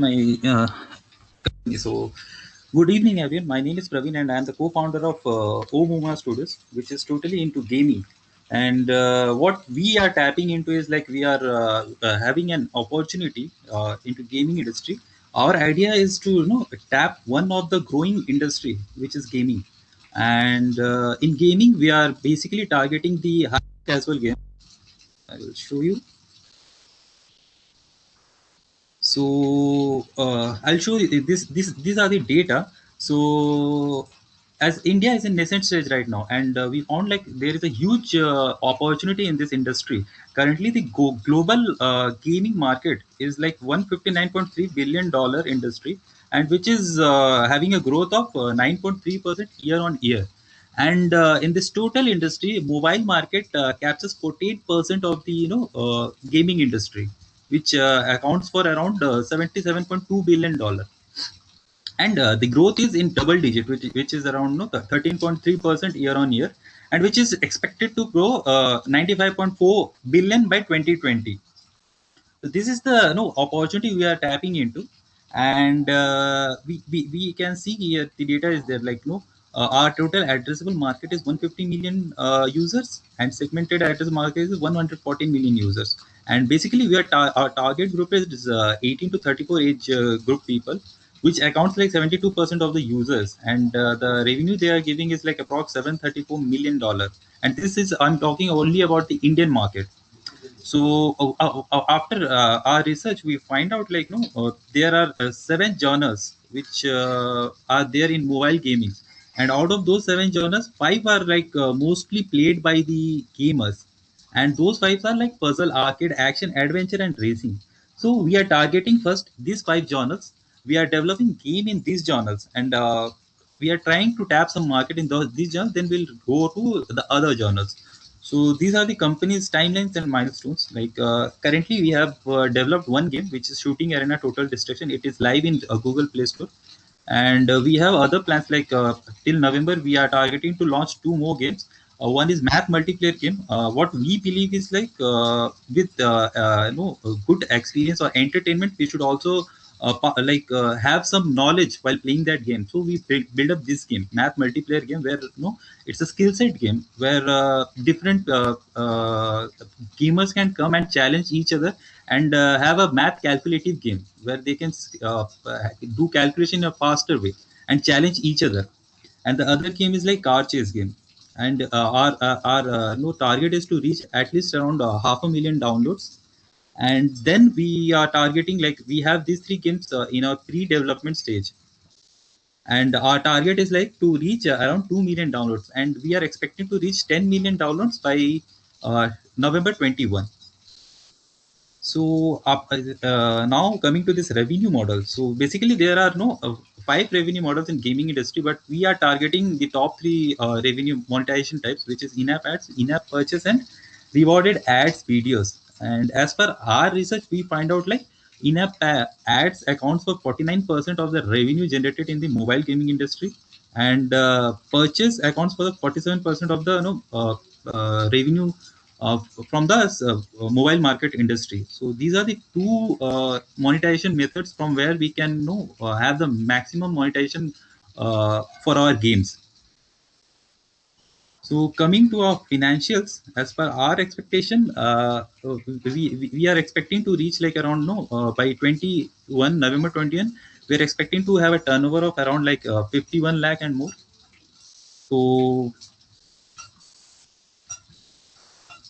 My so good evening everyone. My name is Praveen and I am the co-founder of Omuma Studios, which is totally into gaming. And what we are tapping into is like we are having an opportunity into gaming industry. Our idea is to tap one of the growing industry, which is gaming. And in gaming, we are basically targeting the high casual game. I will show you. So I'll show you this. These are the data. So as India is in nascent stage right now, and we found like there is a huge opportunity in this industry. Currently, the global gaming market is like $159.3 billion industry, and which is having a growth of 9.3% year on year. And in this total industry, mobile market captures 48% of the gaming industry, which accounts for around $77.2 billion. And the growth is in double digit, which is around 13.3% year on year, and which is expected to grow 95.4 billion by 2020. So this is the opportunity we are tapping into. And we can see here the data is there, like our total addressable market is 150 million users, and segmented addressable market is 114 million users. And basically we are our target group is 18 to 34 age group people, which accounts like 72% of the users. And the revenue they are giving is like approx $734 million. And this is, I'm talking only about the Indian market. So after our research, we find out like there are seven genres which are there in mobile gaming, and out of those seven genres, five are like mostly played by the gamers, and those five are like puzzle, arcade, action, adventure, and racing. So we are targeting first these five genres. We are developing game in these genres, and we are trying to tap some market in these genres. Then we'll go to the other genres. So these are the company's timelines and milestones. Like currently, we have developed one game which is Shooting Arena Total Destruction. It is live in Google Play Store, and we have other plans like till November we are targeting to launch two more games. One is math multiplayer game. What we believe is like with a good experience or entertainment, we should also have some knowledge while playing that game. So we build up this game, math multiplayer game, where it's a skill set game where different gamers can come and challenge each other, and have a math calculative game where they can do calculation in a faster way and challenge each other. And the other game is like car chase game. And our no target is to reach at least around 500,000 downloads. And then we are targeting, like, we have these three games in our pre-development stage, and our target is like to reach around 2 million downloads, and we are expecting to reach 10 million downloads by November 21. So now coming to this revenue model. So basically there are no five revenue models in gaming industry, but we are targeting the top three revenue monetization types, which is in-app ads, in-app purchase, and rewarded ads videos. And as per our research, we find out like in-app ads accounts for 49% of the revenue generated in the mobile gaming industry, and purchase accounts for the 47% of the revenue from the mobile market industry. So these are the two monetization methods from where we can have the maximum monetization for our games. So coming to our financials, as per our expectation, we are expecting to reach like around by 21 November 21, we are expecting to have a turnover of around like 51 lakh and more. So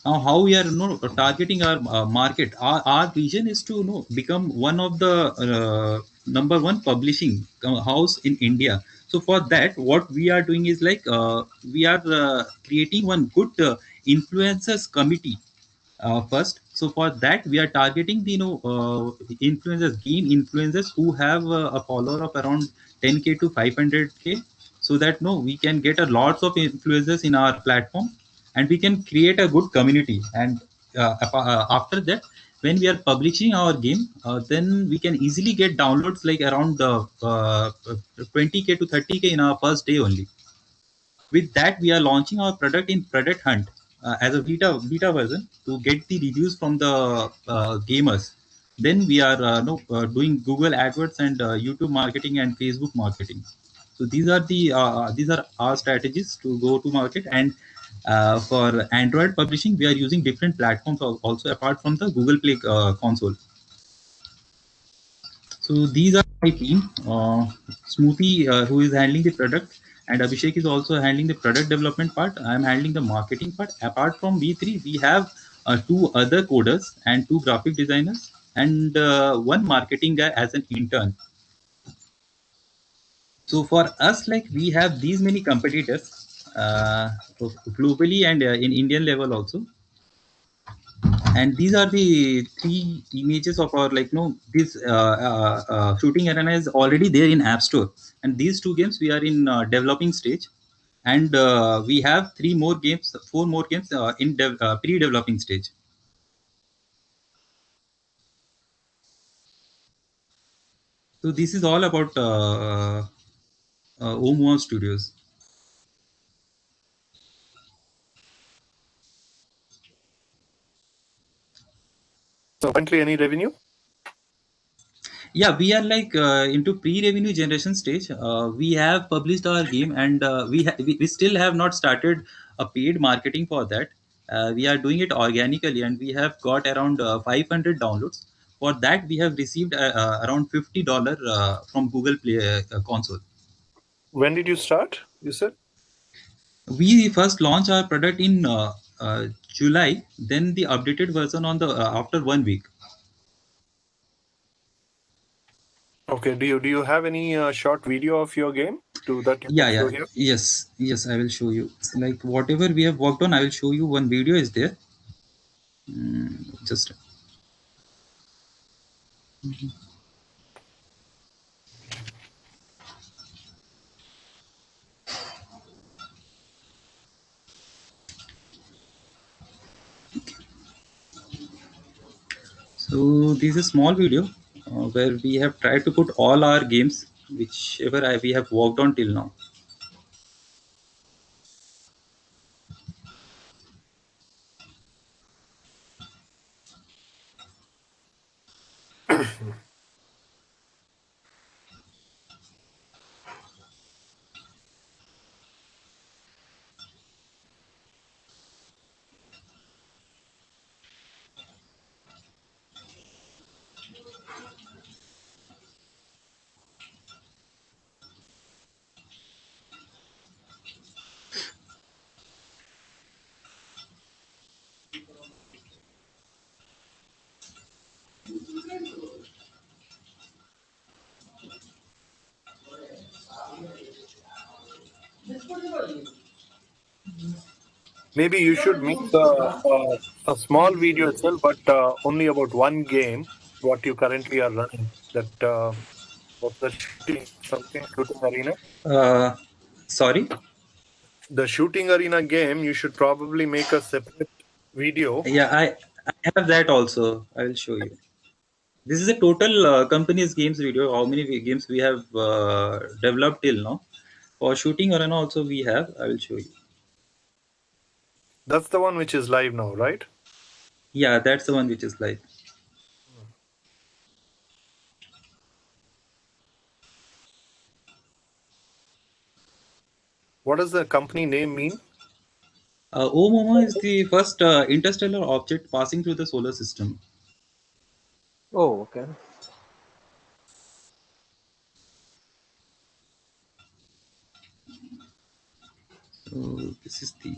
now how we are targeting our market. Our vision is to become one of the number one publishing house in India. So for that, what we are doing is like we are creating one good influencers committee first. So for that, we are targeting the influencers, game influencers who have a follower of around 10K to 500K, so that no we can get a lots of influencers in our platform, and we can create a good community. And after that, when we are publishing our game, then we can easily get downloads like around 20K to 30K in our first day only. With that, we are launching our product in Product Hunt as a beta version to get the reviews from the gamers. then we are no, doing Google AdWords and YouTube marketing and Facebook marketing. So these are our strategies to go to market. And for Android publishing, we are using different platforms also apart from the Google Play console. So these are my team. Smoothie, who is handling the product, and Abhishek is also handling the product development part. I am handling the marketing part. Apart from we three, we have two other coders and two graphic designers and one marketing guy as an intern. So for us, like we have these many competitors globally and in Indian level also. And these are the three images of our, like, no, this shooting arena is already there in App Store, and these two games we are in developing stage. And we have three more games, four more games in pre-developing stage. So this is all about Omoa Studios. So currently, any revenue? Yeah, we are like into pre-revenue generation stage. We have published our game, and we still have not started a paid marketing for that. We are doing it organically, and we have got around 500 downloads. For that, we have received around $50 from Google Play console. When did you start? You said. We first launched our product in July, then the updated version on the after 1 week. Okay. Do you have any short video of your game to that you can Yeah, show yeah, here? yes, I will show you. Like whatever we have worked on, I will show you. One video is there. Just so this is a small video where we have tried to put all our games, whichever we have worked on till now. Maybe you should make a small video itself, but only about one game, what you currently are running. That what's the shooting arena? Uh, Sorry. The shooting arena game. You should probably make a separate video. Yeah, I have that also. I will show you. This is a total company's games video. How many games we have developed till now? For shooting arena also we have. I will show you. That's the one which is live now, right? Yeah, that's the one which is live. What does the company name mean? Oumuamua is the first interstellar object passing through the solar system. Oh, okay. So this is the.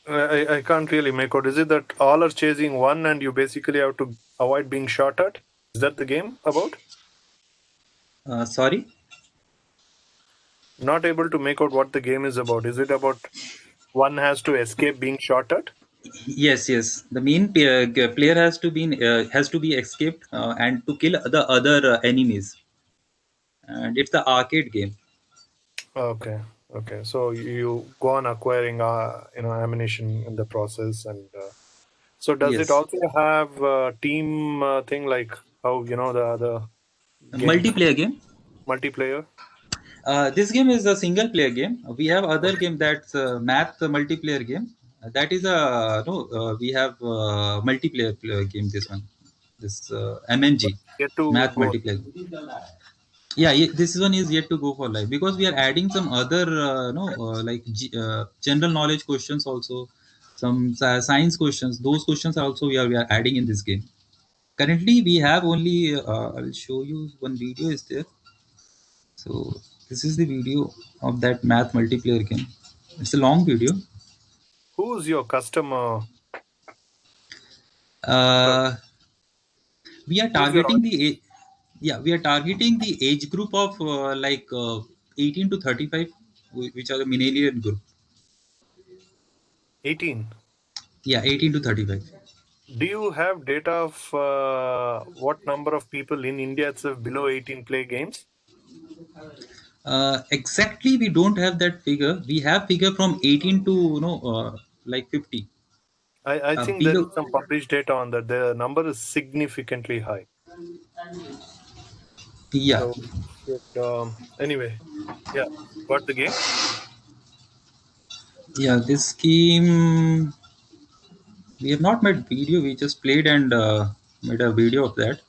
I can't really make out. Is it that all are chasing one and you basically have to avoid being shot at? Is that the game about? Sorry. Not able to make out what the game is about. Is it about one has to escape being shot at? Yes, yes. The main player has to be escaped and to kill the other enemies, and it's the arcade game. Okay. Okay. So you go on acquiring, ammunition in the process, and so does it Yes, also have team thing like how the other a games multiplayer game. multiplayer? This game is a single player game. We have other game that's math multiplayer game. That is a no. We have multiplayer game. This one, this MMG, Get to math go. multiplayer. Yeah, this one is yet to go for live because we are adding some other no like general knowledge questions also, some science questions. Those questions also we are adding in this game. Currently, we have only. I'll show you one video is there. So this is the video of that math multiplayer game. It's a long video. Who's your customer? Sorry, Uh, we are who's your targeting yeah, we are targeting the age group of 18 to 35, which are the millennial group. 18? Yeah, 18 to 35. Do you have data of what number of people in India itself below 18 play games? Exactly, we don't have that figure. We have figure from 18 to 50. I think there is Below, some published data on that. The number is significantly high. yeah, So, anyway, yeah, got the game. yeah. This scheme we have not made video. We just played and made a video of that.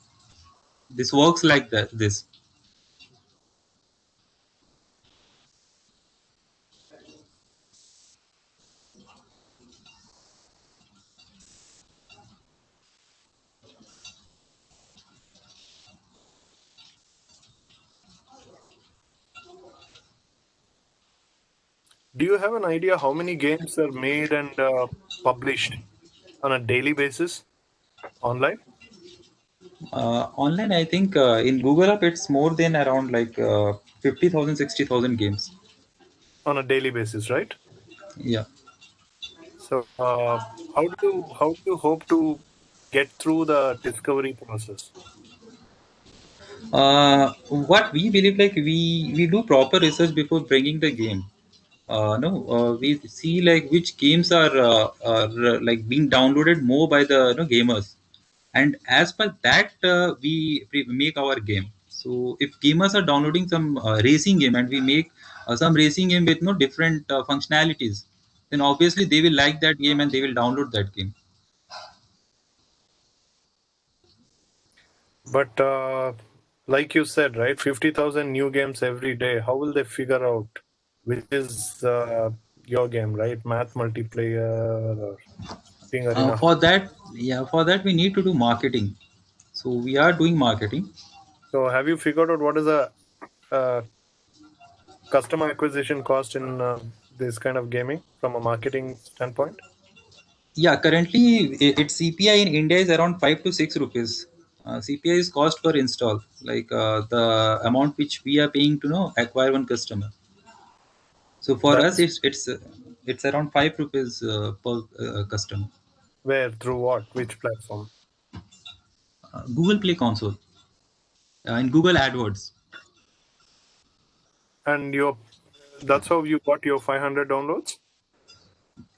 This works like that. This. Do you have an idea how many games are made and published on a daily basis online? Online, I think in Google App, it's more than around 50,000, 60,000 games. On a daily basis, right? Yeah. So, how do you hope to get through the discovery process? What we believe, like we do proper research before bringing the game. No, we see like which games are like being downloaded more by the gamers, and as per that we make our game. So if gamers are downloading some racing game and we make some racing game with no different functionalities, then obviously they will like that game and they will download that game. But like you said, right, 50,000 new games every day. How will they figure out which is your game, right? Math multiplayer or Ping Arena. For that, yeah, for that we need to do marketing. So we are doing marketing. So, have you figured out what is the uh, customer acquisition cost in this kind of gaming from a marketing standpoint? Yeah, currently its CPI in India is around 5 to 6 rupees. CPI is cost per install, like the amount which we are paying to know acquire one customer. So for us, That's it's around 5 rupees per customer. where, through what? Which platform? Google Play Console and Google AdWords. And that's how you got your 500 downloads?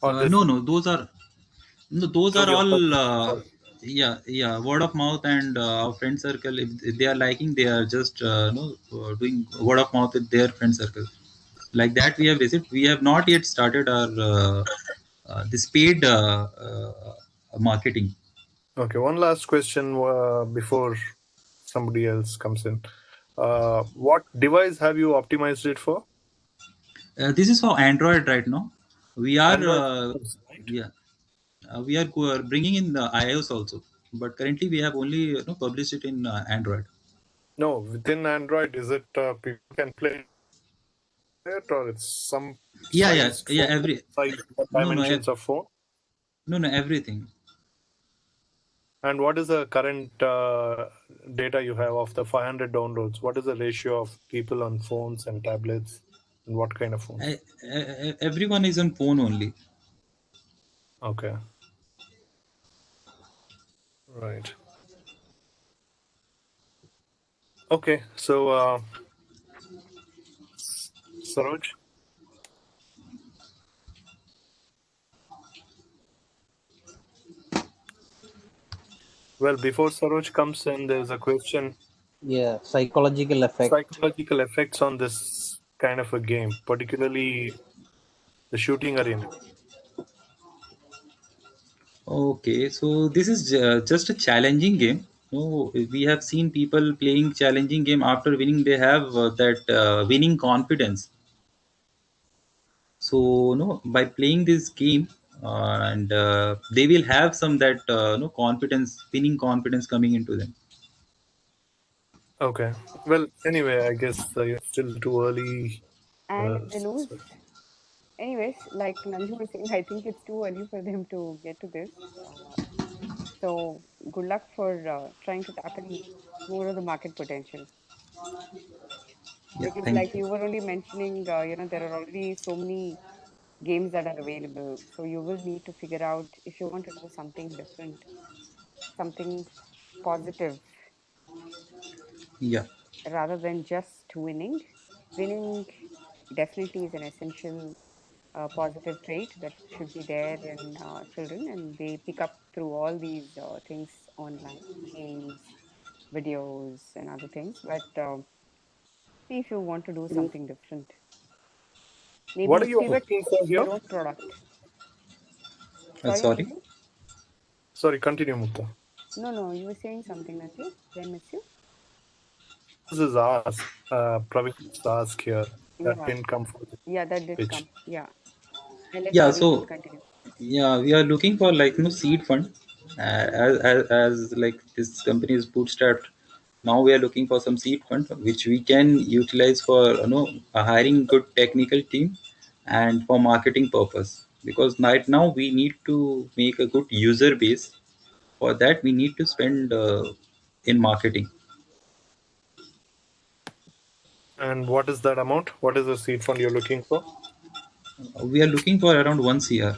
Or this No, no, those through are your all customer? yeah, yeah, word of mouth and our friend circle. If they are liking, they are just doing word of mouth with their friend circle. Like that, we have received. We have not yet started our this paid marketing. Okay, one last question before somebody else comes in. What device have you optimized it for? This is for Android right now. We are Android phones, right? yeah, we are bringing in the iOS also, but currently we have only published it in Android. No, within Android, is it people can play it, or it's some Yeah, yeah, sized yeah. phone, size No, no, dimensions of phone? no, no, everything. And what is the current data you have of the 500 downloads? What is the ratio of people on phones and tablets, and what kind of phones? Everyone is on phone only. Okay. Right. Okay. So, Saroj. Well, before Saroj comes in, there's a question: Yeah, psychological effect. psychological effects on this kind of a game, particularly the shooting arena. Okay, so this is just a challenging game. No, we have seen people playing challenging game after winning. They have that winning confidence. So no, by playing this game, and they will have some that no confidence, winning confidence coming into them. Okay. Well, anyway, I guess you're still too early. And if they lose, So- anyways, like Nanju was saying, I think it's too early for them to get to this. So good luck for trying to tap in more of the market potential. Yeah, Because thank like you. you were only mentioning, there are already so many games that are available. So you will need to figure out if you want to do something different, something positive, Yeah. rather than just winning. Winning definitely is an essential positive trait that should be there in children, and they pick up through all these things online, games, videos, and other things. But see if you want to do something different. What are Maybe you pivot looking for here? your own product. Sorry, Sorry. Nanju? Sorry, continue, Mukta. No, no, you were saying something, Nanju. Did I miss you? This is ask. Pravik's ask here. That Yeah, didn't come for the yeah, that did pitch. come. Yeah, I'll let Yeah. Praveen So continue. yeah, we are looking for like seed fund, as like this company is bootstrapped. Now we are looking for some seed fund which we can utilize for hiring good technical team and for marketing purpose, because right now we need to make a good user base. For that we need to spend in marketing. And what is that amount? What is the seed fund you're looking for? We are looking for around 1 CR.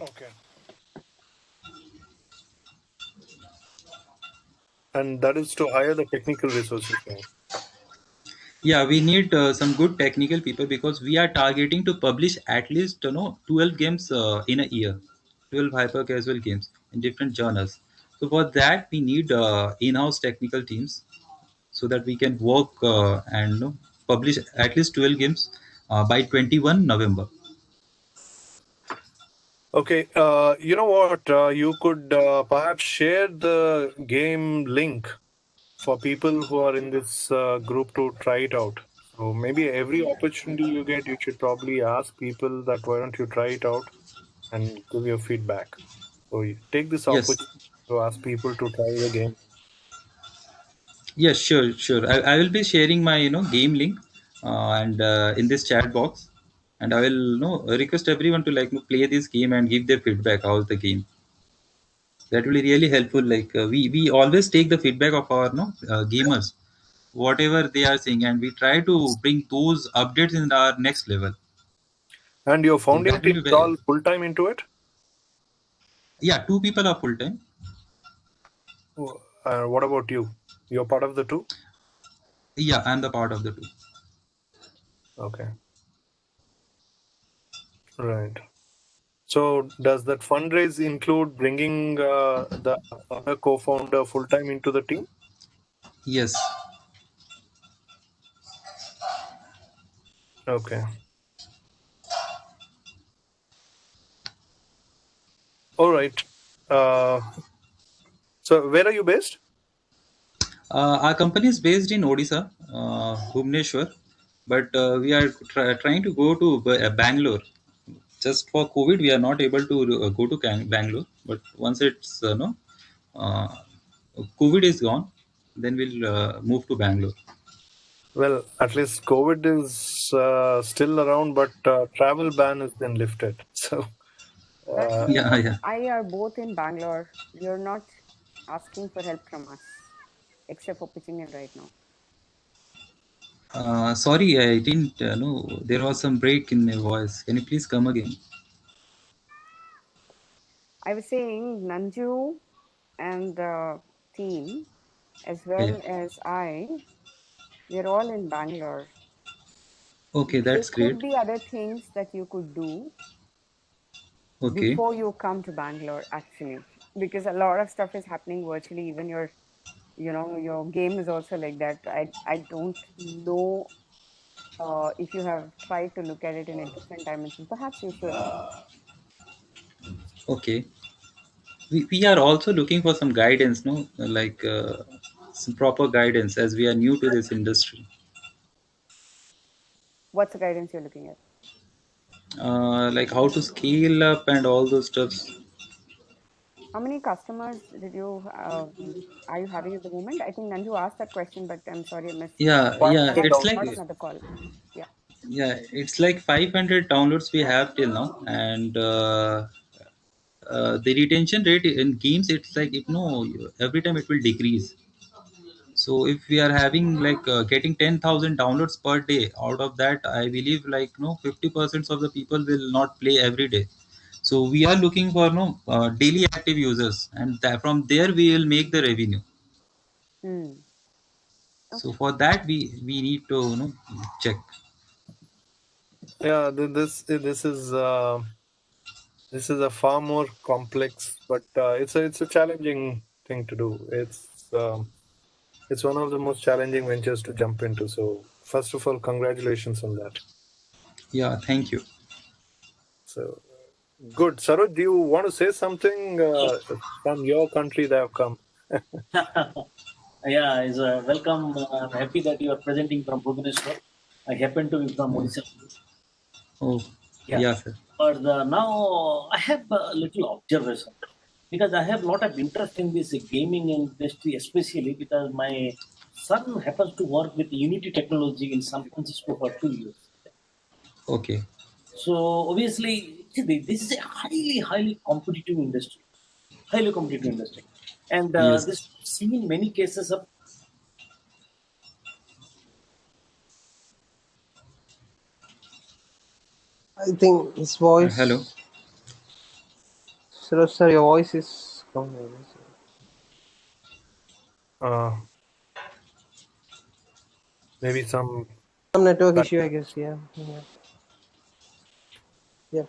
Okay. And that is to hire the technical resources. Right? Yeah, we need some good technical people, because we are targeting to publish at least 12 games in a year, 12 hyper casual games in different genres. So for that we need in-house technical teams, so that we can work and publish at least 12 games by 21 November. Okay. You know what? You could perhaps share the game link for people who are in this group to try it out. So maybe every opportunity you get, you should probably ask people that why don't you try it out and give your feedback. So you take this Yes. opportunity to ask people to try the game. Yes, sure, sure. I will be sharing my game link and in this chat box, and I will request everyone to like play this game and give their feedback. How's the game? That will be really helpful. Like we always take the feedback of our gamers, whatever they are saying, and we try to bring those updates in our next level. And your So founding that will team be is very, all full time into it. yeah, two people are full time. What about you? You're part of the two? Yeah, I'm the part of the two. Okay. Right. So does that fundraise include bringing the other co-founder full time into the team? Yes. Okay. All right. Uh, so where are you based? Our company is based in Odisha, Bhubaneswar, but we are trying to go to Bangalore. Just for COVID, we are not able to go to Bangalore. But once it's uh, COVID is gone, then we'll move to Bangalore. Well, at least COVID is still around, but travel ban has been lifted. So uh, Nanju Yeah, and yeah. I are both in Bangalore. You're not asking for help from us, except for pitching in right now. Sorry, I didn't know. There was some break in my voice. Can you please come again? I was saying Nanju and the team, as Yeah. well as we're all in Bangalore. Okay, There that's could great. be other things that you could do Okay. before you come to Bangalore, actually, because a lot of stuff is happening virtually. Even your game is also like that. I don't know if you have tried to look at it in a different dimension. Perhaps you should. Okay. We are also looking for some guidance, no? Like some proper guidance as we are new to this industry. What's the guidance you're looking at? Like how to scale up and all those stuffs. How many customers are you having at the moment? I think Nanju asked that question, but I'm sorry I missed. Yeah, yeah. I had 500 It's to like start downloads. another call. Yeah. yeah, it's like 500 downloads we have till now, and the retention rate in games, it's like it no every time it will decrease. So if we are having like getting 10,000 downloads per day, out of that I believe like no 50% of the people will not play every day. So we are looking for no daily active users, and from there we will make the revenue. Hmm. So Okay. for that we need to check. Yeah, this is a far more complex, but it's a challenging thing to do. It's one of the most challenging ventures to jump into. So first of all, congratulations on that. Yeah, thank you. So good. Saroj, do you want to say something from your country that have come? Yeah, is welcome. I'm happy that you are presenting from Bhubaneswar. I happen to be from Oh, Odisha. oh, Yeah, yeah, sir. but now I have a little observation because I have a lot of interest in this gaming industry, especially because my son happens to work with Unity Technology in San Francisco for 2 years. Okay. So obviously, see, this is a highly competitive industry, highly competitive industry, and this Yes. seen many cases of. I think his Hello. voice. Sir, your voice is coming. Uh, maybe some. Some network issue, I guess. Yeah. Yeah. Yeah.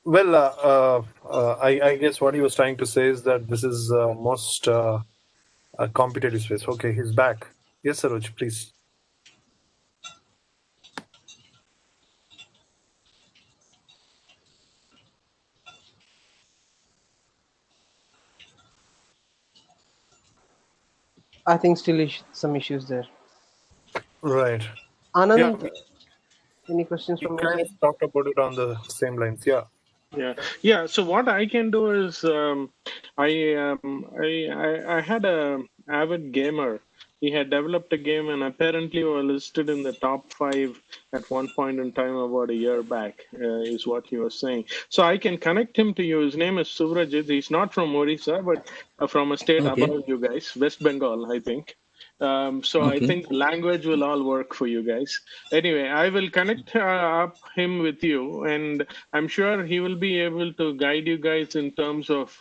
Well, I guess what he was trying to say is that this is most a competitive space. Okay, he's back. Yes, Saroj, please. I think still some issues there. Right. Yeah, Anand, any questions we from your kind of side? talked about it on the same lines. Yeah. Yeah, yeah. So what I can do is, I had a avid gamer. He had developed a game and apparently was listed in the top five at one point in time about a year back, is what he was saying. So I can connect him to you. His name is Suvrajit. He's not from Odisha, but from a state Okay. above you guys, West Bengal, I think. So I Okay. think language will all work for you guys. Anyway, I will connect up him with you, and I'm sure he will be able to guide you guys in terms of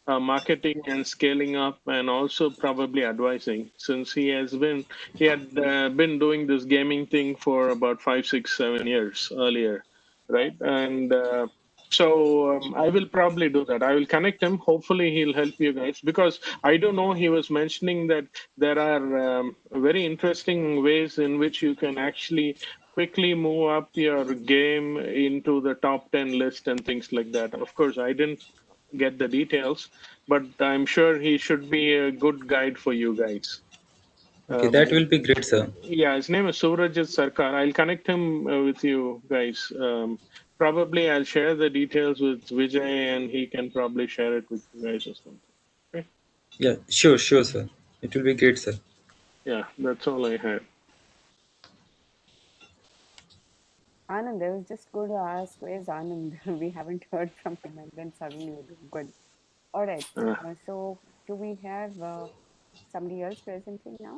marketing and scaling up, and also probably advising, since he had been doing this gaming thing for about 5, 6, 7 years earlier, right? And I will probably do that. I will connect him. Hopefully, he'll help you guys, because I do know he was mentioning that there are very interesting ways in which you can actually quickly move up your game into the top 10 list and things like that. Of course, I didn't get the details, but I'm sure he should be a good guide for you guys. Okay, that will be great, sir. Yeah, his name is Surajit Sarkar. I'll connect him with you guys. Probably I'll share the details with Vijay, and he can probably share it with you guys or something. Okay? Yeah, sure, sure, sir. It will be great, sir. Yeah, that's all I had. Anand, I was just going to ask, where's Anand? We haven't heard from him, and then suddenly we're good. All right. Uh, So, do we have somebody else presenting now?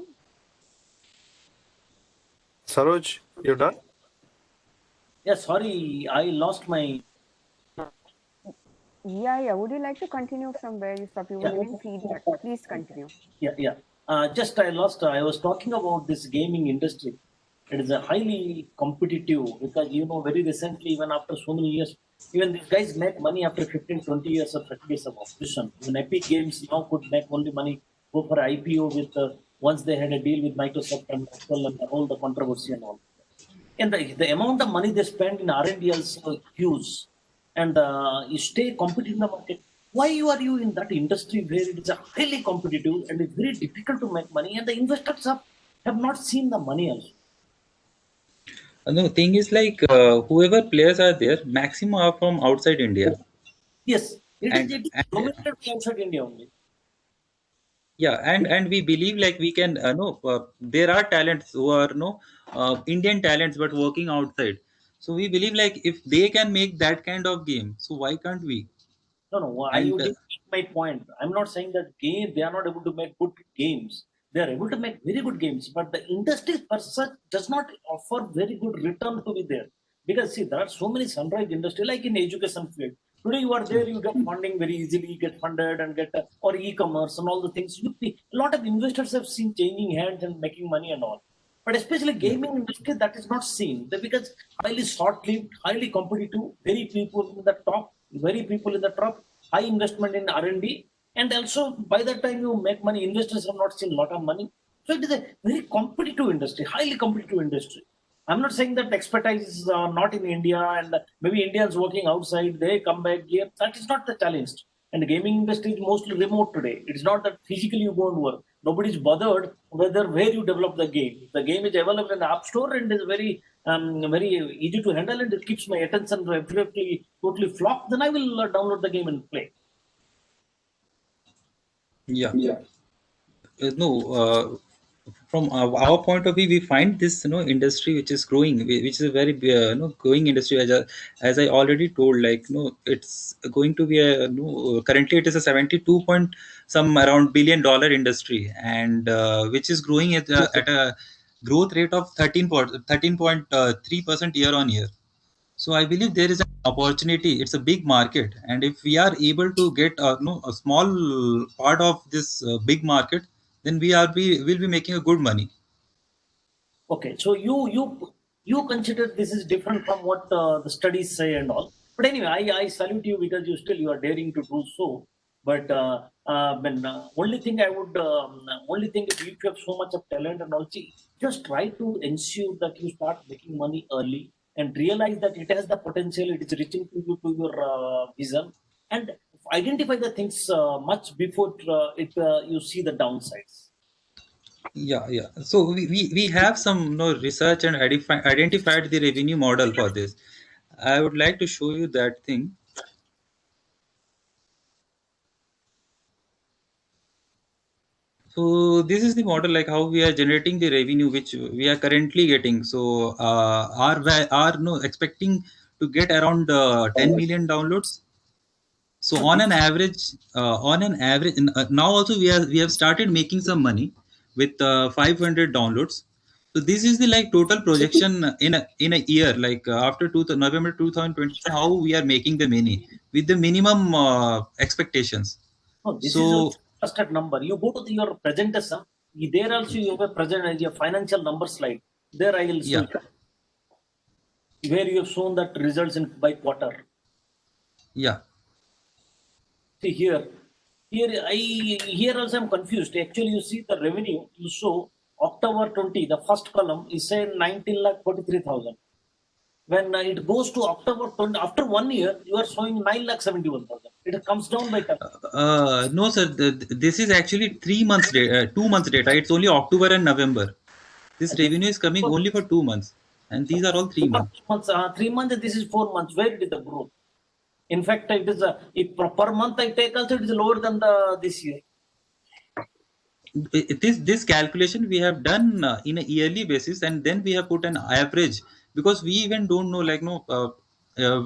Saroj, you done? Yeah, sorry, I lost my. Yeah. Would you like to continue from where you stopped? You were Yeah. giving feedback. Please continue. Yeah. Just I lost. I was talking about this gaming industry. It is a highly competitive because very recently, even after so many years, even these guys make money after 15, 20 years or 30 years of operation. Even Epic Games now could make only money go for IPO with once they had a deal with Microsoft and Apple and all the controversy and all. And the amount of money they spend in R&D also huge. And you stay competitive in the market. Why are you in that industry where it is a highly competitive and it's very difficult to make money and the investors have not seen the money also. No, thing is like whoever players are there, maximum are from outside India, Yes, and, it is and dominated outside India only. yeah, and we believe like we can no, there are talents who are no Indian talents but working outside. So we believe like if they can make that kind of game, so why can't we? No. You And didn't get my point. I'm not saying that they are not able to make good games. They are able to make very good games, but the industry per such does not offer very good return to be there. Because see, there are so many sunrise industry, like in education field. Today you are there, you get funding very easily, you get funded and get or e-commerce and all the things. A lot of investors have seen changing hands and making money and all. But especially yeah, gaming industry, that is not seen because highly short-lived, highly competitive, very people in the top, very people in the top, high investment in R&D, and also by the time you make money, investors have not seen a lot of money. So it is a very competitive industry, highly competitive industry. I'm not saying that expertise is not in India and maybe Indians working outside, they come back here. That is not the challenge. And the gaming industry is mostly remote today. It's not that physically you go and work. Nobody's bothered whether where you develop the game. If the game is available in the app store and is very easy to handle and it keeps my attention absolutely totally flocked, then I will download the game and play. yeah. No, from our point of view, we find this industry which is growing, which is a very growing industry. As I already told, like it's going to be a currently it is a 72 point some around $1 billion industry, and which is growing at a growth rate of 13.3% year on year. So I believe there is an opportunity. It's a big market, and if we are able to get no, a small part of this big market, then we will be making a good money. Okay, so you consider this is different from what the studies say and all. But anyway, I salute you because you are daring to do so. But only thing I would only thing if you have so much of talent and also just try to ensure that you start making money early and realize that it has the potential. It is reaching to you to your vision and identify the things much before you see the downsides. Yeah. So we have some research and identified the revenue model for this. I would like to show you that thing. So this is the model like how we are generating the revenue which we are currently getting. So are no expecting to get around 10 million downloads. So So on an average, now also we have started making some money with 500 downloads. So this is the like total projection in a year, like after November 2020, how we are making the money with the minimum expectations. no, this is So also trusted number. You go to your presentation, there also you have a present your financial number slide. There I will show yeah, you where you have shown that results in by quarter. yeah. See here also I'm confused. Actually, you see the revenue. You show October 20. The first column is saying 19,43,000. When it goes to October 20, after 1 year, you are showing 9,71,000. It comes down by 10. No, sir. This is actually 3 months data, 2 months data. It's only October and November. This This revenue is coming only for 2 months, and these are all 3 months. 4 months, 3 months. This is 4 months. Where it is the growth? In fact, it is if per month I take also it is lower than the this year. This calculation we have done in a yearly basis, and then we have put an average because we even don't know like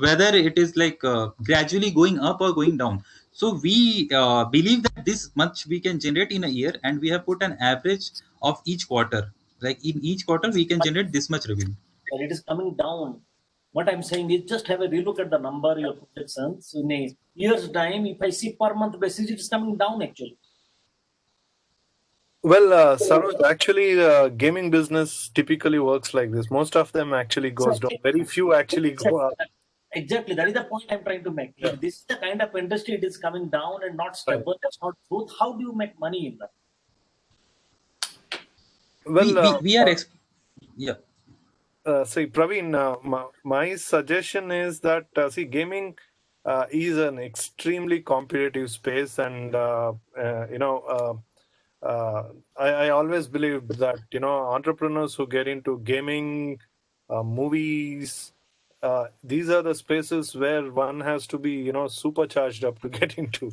whether it is like gradually going up or going down. So we believe that this much we can generate in a year, and we have put an average of each quarter. Like in each quarter, we can But, generate this much revenue. but it is coming down. What I'm saying is just have a relook at the number, your projections. In a year's time, if I see per month basis, it is coming down actually. Well, Saroj, actually, gaming business typically works like this. Most of them actually goes down. Very few actually go up. Exactly. That is the point I'm trying to make. Yeah. If this is the kind of industry, it is coming down and not stable, that's not growth. How do you make money in that? Well, We are yeah. see, Praveen, my suggestion is that gaming is an extremely competitive space, and I always believe that entrepreneurs who get into gaming, movies, these are the spaces where one has to be supercharged up to get into,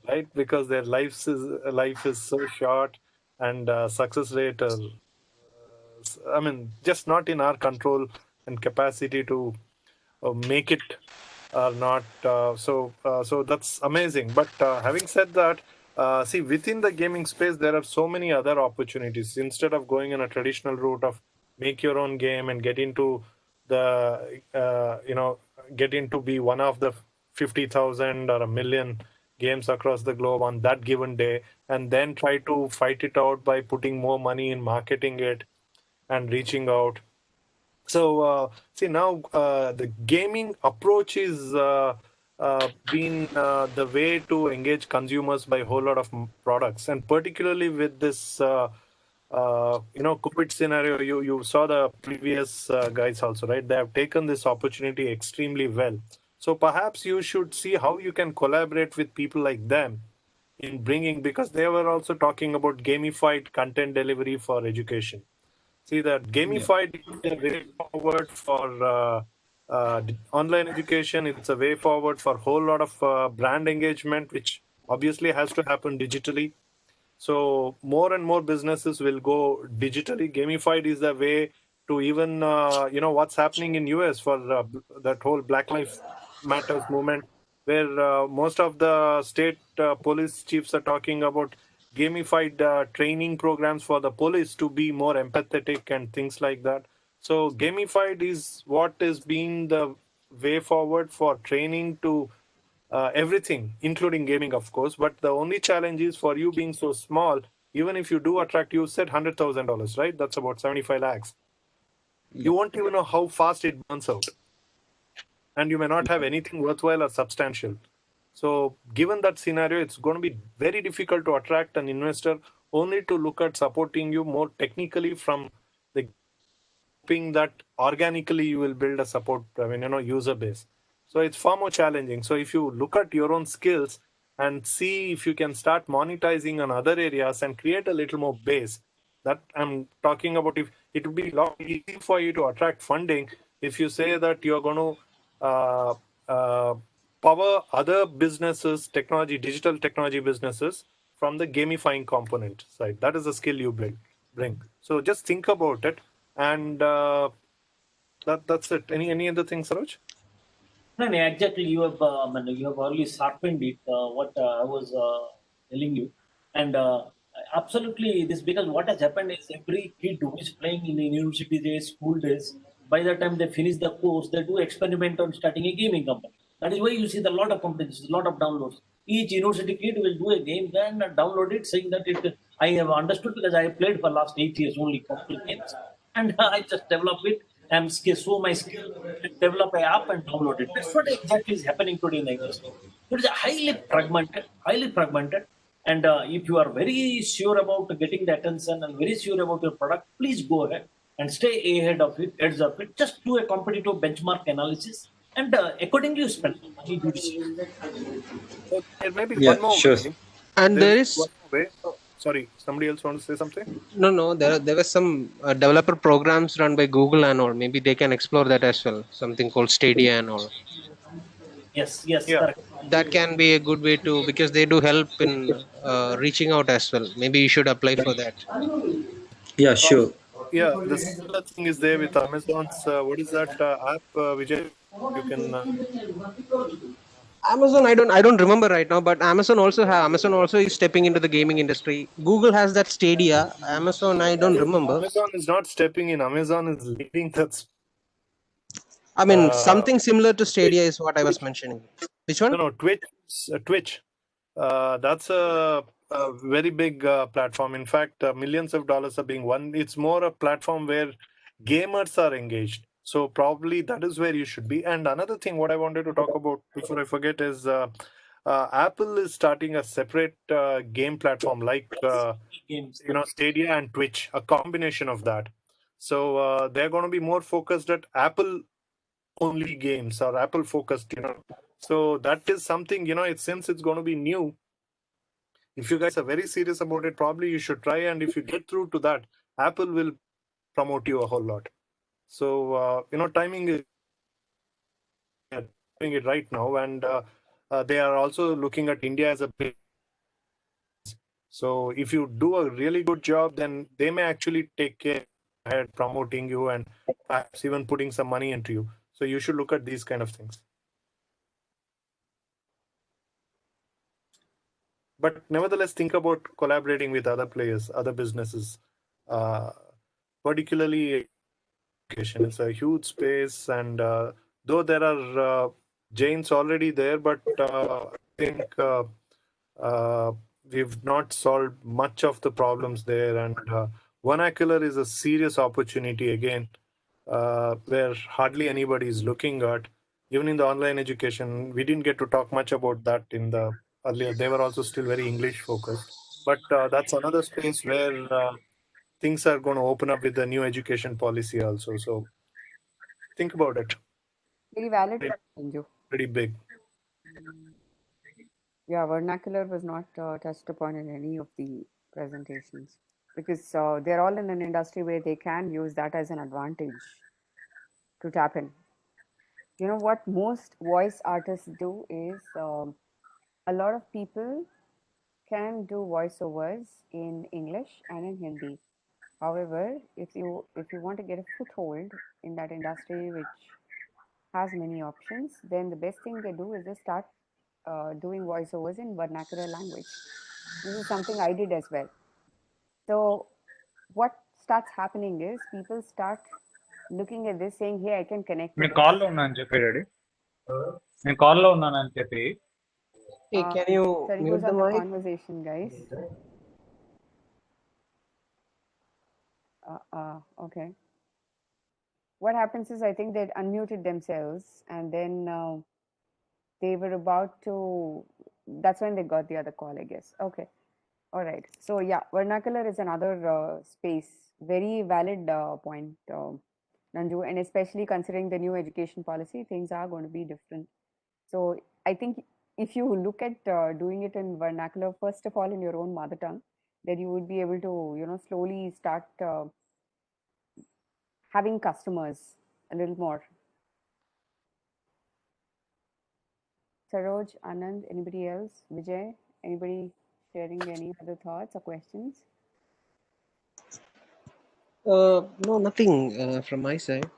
right? Because their life is so short, and success rate are, I mean, just not in our control and capacity to make it or not. So that's amazing. But having said that, see, within the gaming space, there are so many other opportunities. Instead of going in a traditional route of make your own game and get into get into be one of the 50,000 or a million games across the globe on that given day, and then try to fight it out by putting more money in marketing it and reaching out. So see now the gaming approach is been the way to engage consumers by a whole lot of products, and particularly with this COVID scenario, you saw the previous guys also, right? They have taken this opportunity extremely well. So perhaps you should see how you can collaborate with people like them in bringing, because they were also talking about gamified content delivery for education. See that gamified is a way forward for online education. It's a way forward for a whole lot of brand engagement, which obviously has to happen digitally. So more and more businesses will go digitally. Gamified is the way to even what's happening in US for that whole Black Lives Matters movement, where most of the state police chiefs are talking about gamified training programs for the police to be more empathetic and things like that. So gamified is what is being the way forward for training to everything, including gaming, of course. But the only challenge is for you being so small. Even if you do attract, you said $100,000, right? That's about 75 lakhs. You won't even know how fast it burns out, and you may not have anything worthwhile or substantial. So, given that scenario, it's going to be very difficult to attract an investor only to look at supporting you more technically from the hoping that organically you will build a support, user base. So it's far more challenging. So if you look at your own skills and see if you can start monetizing on other areas and create a little more base, that I'm talking about, if it would be a lot easy for you to attract funding if you say that you're going to power other businesses, digital technology businesses from the gamifying component side. That is a skill you bring. So just think about it, and that's it. Any other things, Saroj? No, exactly. You have already sharpened it. What I was telling you, and absolutely this, because what has happened is every kid who is playing in the university days, school days, by the time they finish the course, they do experiment on starting a gaming company. That is why you see the lot of companies, a lot of downloads. Each university kid will do a game, then download it, saying that it. I have understood because I have played for last 8 years only computer games, and I just develop it. Show my skill, develop an app and download it. That's what exactly is happening today in the industry. It is highly fragmented. And if you are very sure about getting the attention and very sure about your product, please go ahead and stay ahead of it, edge of it. Just do a competitive benchmark analysis, and accordingly you spend money judiciously. So there may be Yeah, one more sure. way. And there is one more way. Oh, sorry, somebody else want to say something? no. There were some developer programs run by Google and all. Maybe they can explore that as well. Something called Stadia and all. Yes, Yeah. correct. That can be a good way to, because they do help in reaching out as well. Maybe you should apply for that. Yeah, sure. Yeah, the similar thing is there with Amazon's. What is that app, Vijay? You can. Amazon, I don't remember right now, but Amazon also is stepping into the gaming industry. Google has that Stadia. Amazon, I don't remember. Amazon is not stepping in. Amazon is leading that. I mean, Uh, something similar to Stadia is what I was Twitch. mentioning. Which one? No, Twitch. Twitch. That's a very big platform. In fact, millions of dollars are being won. It's more a platform where gamers are engaged. So probably that is where you should be. And another thing, what I wanted to talk about before I forget is Apple is starting a separate game platform like Games. Stadia and Twitch, a combination of that. So they're going to be more focused at Apple only games or Apple focused. So that is something, since it's going to be new, if you guys are very serious about it, probably you should try. And if you get through to that, Apple will promote you a whole lot. So, timing is doing it right now. And they are also looking at India as a big. So if you do a really good job, then they may actually take care ahead promoting you and perhaps even putting some money into you. So you should look at these kind of things. But nevertheless, think about collaborating with other players, other businesses, particularly education. It's a huge space, and though there are giants already there, but I think we've not solved much of the problems there. And vernacular is a serious opportunity again, where hardly anybody is looking at. Even in the online education, we didn't get to talk much about that in the earlier. They were also still very English focused. But that's another space where things are going to open up with the new education policy also. So think about it. Very valid, It's Anju. pretty big. Yeah, vernacular was not touched upon in any of the presentations because they're all in an industry where they can use that as an advantage to tap in. You know what most voice artists do is a lot of people can do voiceovers in English and in Hindi. However, if you want to get a foothold in that industry, which has many options, then the best thing they do is just start doing voiceovers in vernacular language. This is something I did as well. So what starts happening is people start looking at this saying, hey, I can connect to నేను this. కాల్లో ఉన్నాను చెప్పి daddy నేను కాల్లో ఉన్నానని చెప్పి Hey, can you Sorry, mute who's the on the mic? conversation, guys? Okay. What happens is I think they'd unmuted themselves and then they were about to, that's when they got the other call, I guess. Okay. All right. So yeah, vernacular is another space. Very valid point, Nanju, and especially considering the new education policy, things are going to be different. So I think if you look at doing it in vernacular, first of all in your own mother tongue, then you would be able to, slowly start having customers a little more. Saroj, Anand, anybody else? Vijay, anybody sharing any other thoughts or questions? No, nothing from my side.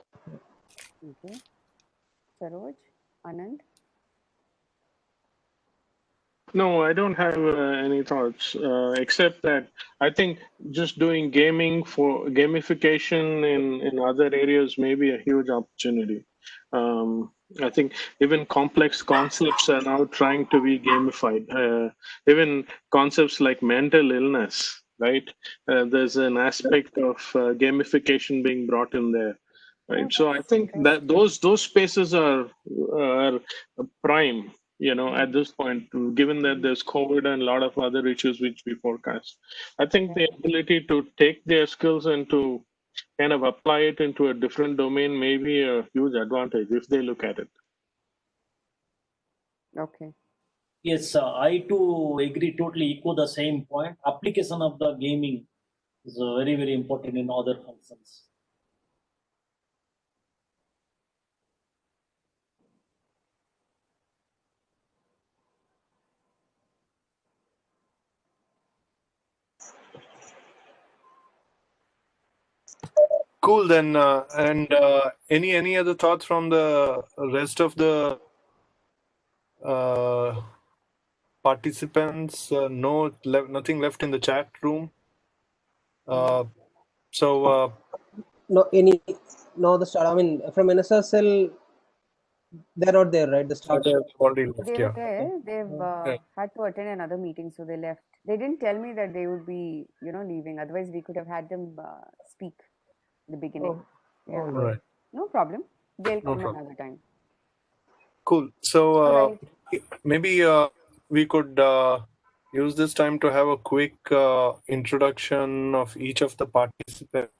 Okay. Saroj, Anand? No, I don't have any thoughts except that I think just doing gaming for gamification in other areas may be a huge opportunity. I think even complex concepts are now trying to be gamified. Even concepts like mental illness, right? There's an aspect of gamification being brought in there. Right. Oh, So I that's think that interesting. those spaces are prime, at this point, given that there's COVID and a lot of other issues which we forecast. I think the ability to take their skills and to kind of apply it into a different domain may be a huge advantage if they look at it. Okay. Yes, I too agree, totally echo the same point. Application of the gaming is very, very important in other functions. Cool then. And any other thoughts from the rest of the participants, nothing left in the chat room. So No, the start. I mean, from NSSL, they're not there, right? The start. they've already left. They Yeah. were there. They've Yeah. had to attend another meeting, so they left. They didn't tell me that they would be, leaving. Otherwise, we could have had them speak in the beginning. Oh, Yeah, all Right. no problem. They'll No come problem. another time. Cool. So All right. maybe we could use this time to have a quick introduction of each of the participants.